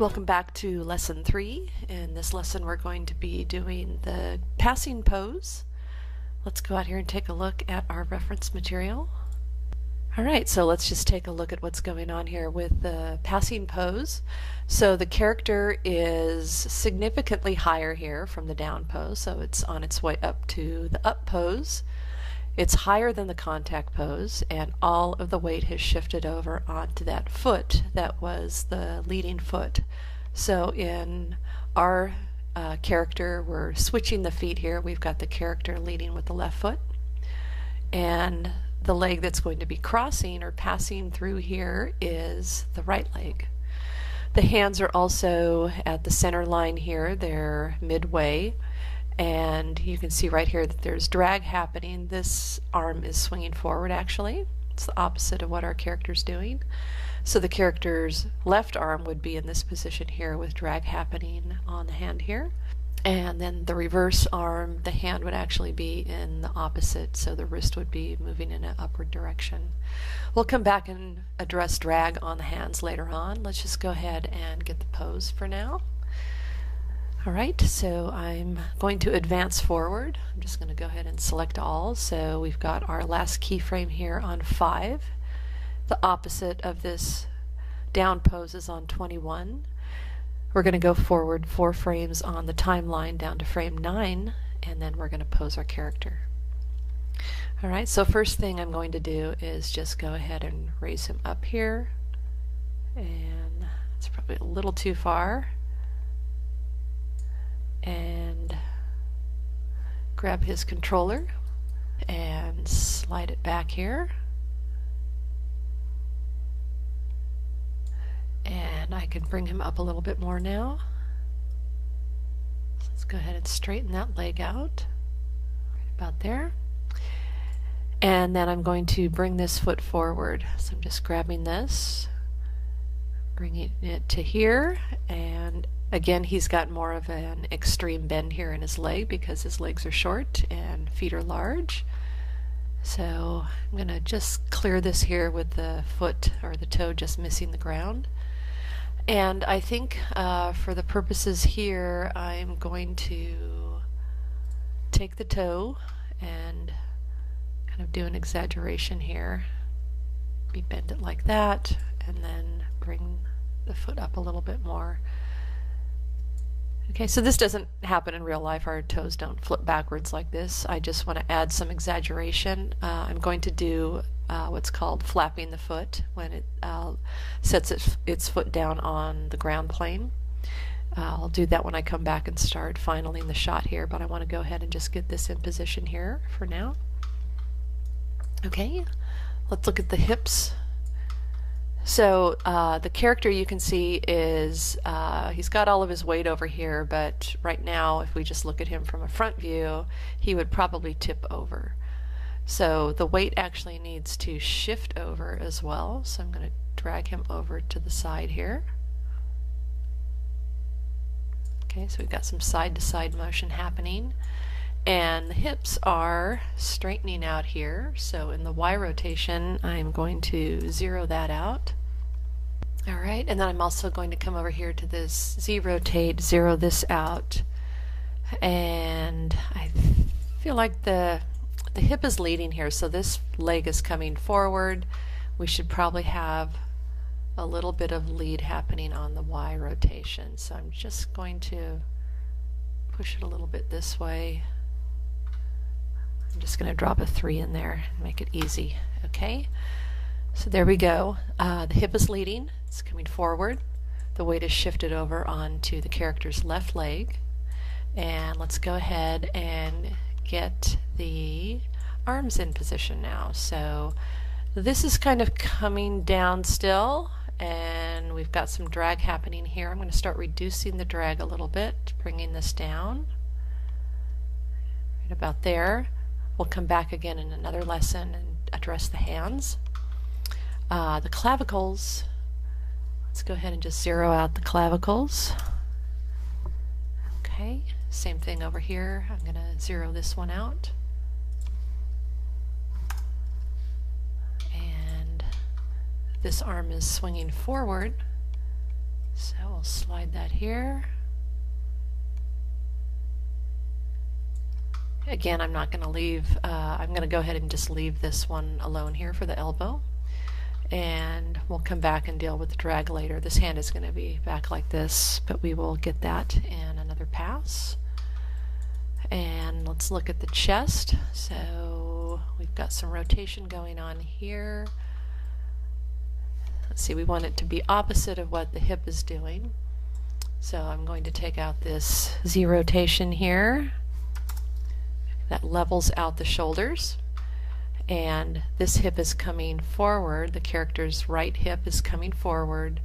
Welcome back to lesson 3. In this lesson we're going to be doing the passing pose. Let's go out here and take a look at our reference material. Alright, so let's just take a look at what's going on here with the passing pose. So the character is significantly higher here from the down pose, so it's on its way up to the up pose. It's higher than the contact pose, and all of the weight has shifted over onto that foot that was the leading foot. So in our character, we're switching the feet here. We've got the character leading with the left foot, and the leg that's going to be crossing or passing through here is the right leg. The hands are also at the center line here. They're midway. And you can see right here that there's drag happening. This arm is swinging forward actually. It's the opposite of what our character's doing. So the character's left arm would be in this position here with drag happening on the hand here. And then the reverse arm, the hand would actually be in the opposite, so the wrist would be moving in an upward direction. We'll come back and address drag on the hands later on. Let's just go ahead and get the pose for now. Alright, so I'm going to advance forward. I'm just going to go ahead and select all. So we've got our last keyframe here on 5. The opposite of this down pose is on 21. We're going to go forward 4 frames on the timeline down to frame 9, and then we're going to pose our character. Alright, so first thing I'm going to do is just go ahead and raise him up here. And it's probably a little too far. And grab his controller and slide it back here, and I can bring him up a little bit more now. So let's go ahead and straighten that leg out right about there, and then I'm going to bring this foot forward. So I'm just grabbing this, bringing it to here, and again, he's got more of an extreme bend here in his leg because his legs are short and feet are large. So I'm going to just clear this here with the foot or the toe just missing the ground. And I think for the purposes here, I'm going to take the toe and kind of do an exaggeration here. Maybe bend it like that, and then bring the foot up a little bit more. Okay, so this doesn't happen in real life. Our toes don't flip backwards like this. I just want to add some exaggeration. I'm going to do what's called flapping the foot when it sets its foot down on the ground plane. I'll do that when I come back and start finaling the shot here, but I want to go ahead and just get this in position here for now. Okay, let's look at the hips. So the character, you can see, is he's got all of his weight over here, but right now if we just look at him from a front view, he would probably tip over. So the weight actually needs to shift over as well. So I'm going to drag him over to the side here. Okay, so we've got some side-to-side motion happening. And the hips are straightening out here, so in the Y rotation I'm going to zero that out. Alright, and then I'm also going to come over here to this Z rotate, zero this out, and I feel like the hip is leading here, so this leg is coming forward. We should probably have a little bit of lead happening on the Y rotation, so I'm just going to push it a little bit this way. I'm just going to drop a 3 in there and make it easy. Okay, so there we go. The hip is leading, it's coming forward. The weight is shifted over onto the character's left leg. And let's go ahead and get the arms in position now. So this is kind of coming down still, and we've got some drag happening here. I'm going to start reducing the drag a little bit, bringing this down right about there. We'll come back again in another lesson and address the hands. The clavicles, let's go ahead and just zero out the clavicles. Okay, same thing over here. I'm going to zero this one out. And this arm is swinging forward, So we'll slide that here. Again, I'm not going to leave, I'm going to go ahead and just leave this one alone here for the elbow. And we'll come back and deal with the drag later. This hand is going to be back like this, but we will get that in another pass. And let's look at the chest. So we've got some rotation going on here. Let's see, we want it to be opposite of what the hip is doing. So I'm going to take out this Z rotation here. That levels out the shoulders. And this hip is coming forward. The character's right hip is coming forward.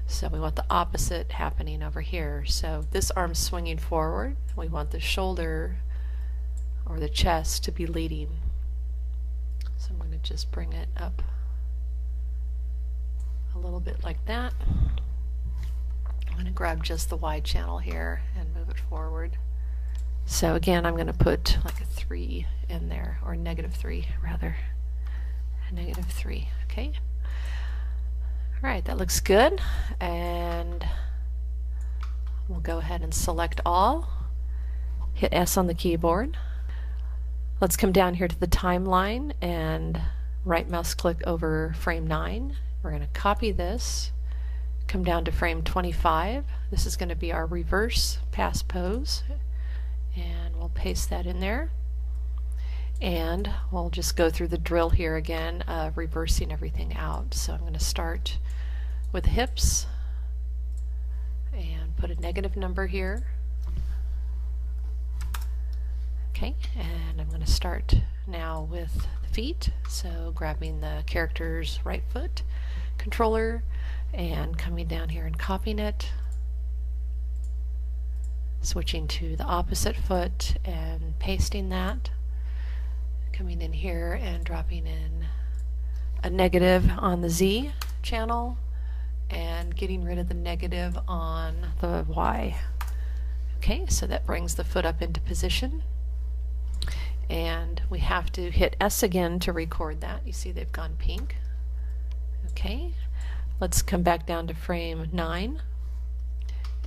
So we want the opposite happening over here. So this arm's swinging forward. We want the shoulder or the chest to be leading. So I'm going to just bring it up a little bit like that. I'm going to grab just the wide channel here and move it forward. So again, I'm going to put like a 3 in there, or -3 rather. -3, okay. Alright, that looks good. And we'll go ahead and select all. Hit S on the keyboard. Let's come down here to the timeline and right mouse click over frame 9. We're going to copy this, come down to frame 25. This is going to be our reverse pass pose. And we'll paste that in there. And we'll just go through the drill here again, reversing everything out. So I'm going to start with the hips and put a negative number here. Okay, and I'm going to start now with the feet. So grabbing the character's right foot controller and coming down here and copying it. Switching to the opposite foot and pasting that. Coming in here and dropping in a negative on the Z channel and getting rid of the negative on the Y. Okay, so that brings the foot up into position. And we have to hit S again to record that. You see they've gone pink. Okay, let's come back down to frame 9.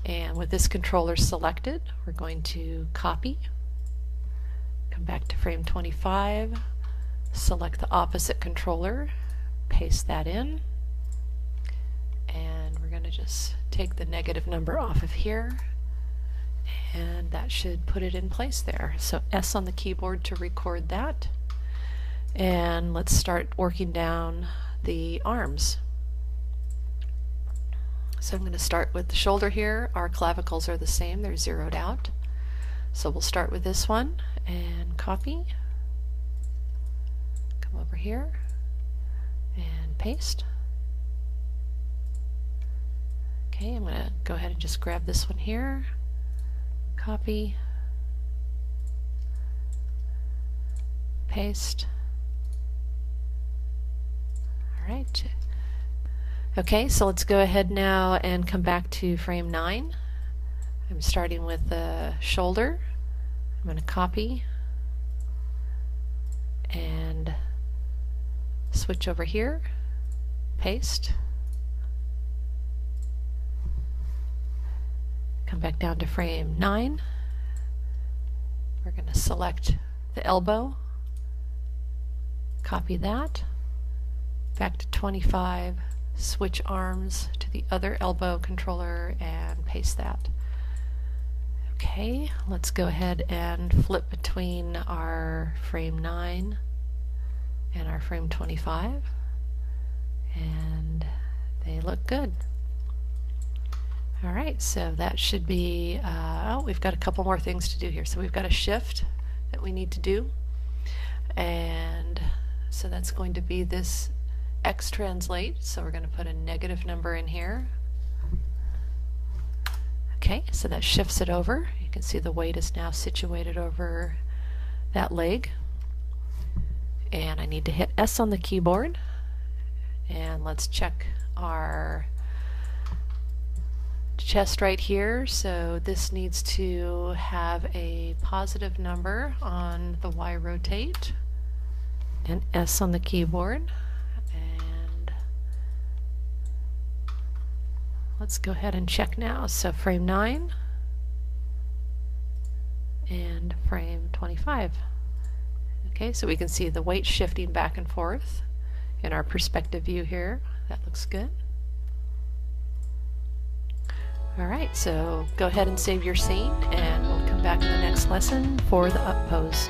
And with this controller selected, we're going to copy, come back to frame 25, select the opposite controller, paste that in, and we're going to just take the negative number off of here, and that should put it in place there. So S on the keyboard to record that, and let's start working down the arms. So I'm going to start with the shoulder here. Our clavicles are the same, they're zeroed out. So we'll start with this one and copy. Come over here and paste. Okay, I'm going to go ahead and just grab this one here, copy, paste. All right. Okay, so let's go ahead now and come back to frame 9. I'm starting with the shoulder. I'm going to copy and switch over here, paste. Come back down to frame 9. We're going to select the elbow, copy that, back to 25. Switch arms to the other elbow controller and paste that. Okay, let's go ahead and flip between our frame 9 and our frame 25, and they look good. Alright, so that should be, oh, we've got a couple more things to do here. So we've got a shift that we need to do, and so that's going to be this X translate, so we're going to put a negative number in here. Okay, so that shifts it over. You can see the weight is now situated over that leg. And I need to hit S on the keyboard. And let's check our chest right here. So this needs to have a positive number on the Y rotate. And S on the keyboard. let's go ahead and check now. So frame 9 and frame 25. Okay, so we can see the weight shifting back and forth in our perspective view here. That looks good. Alright, so go ahead and save your scene, and we'll come back in the next lesson for the up pose.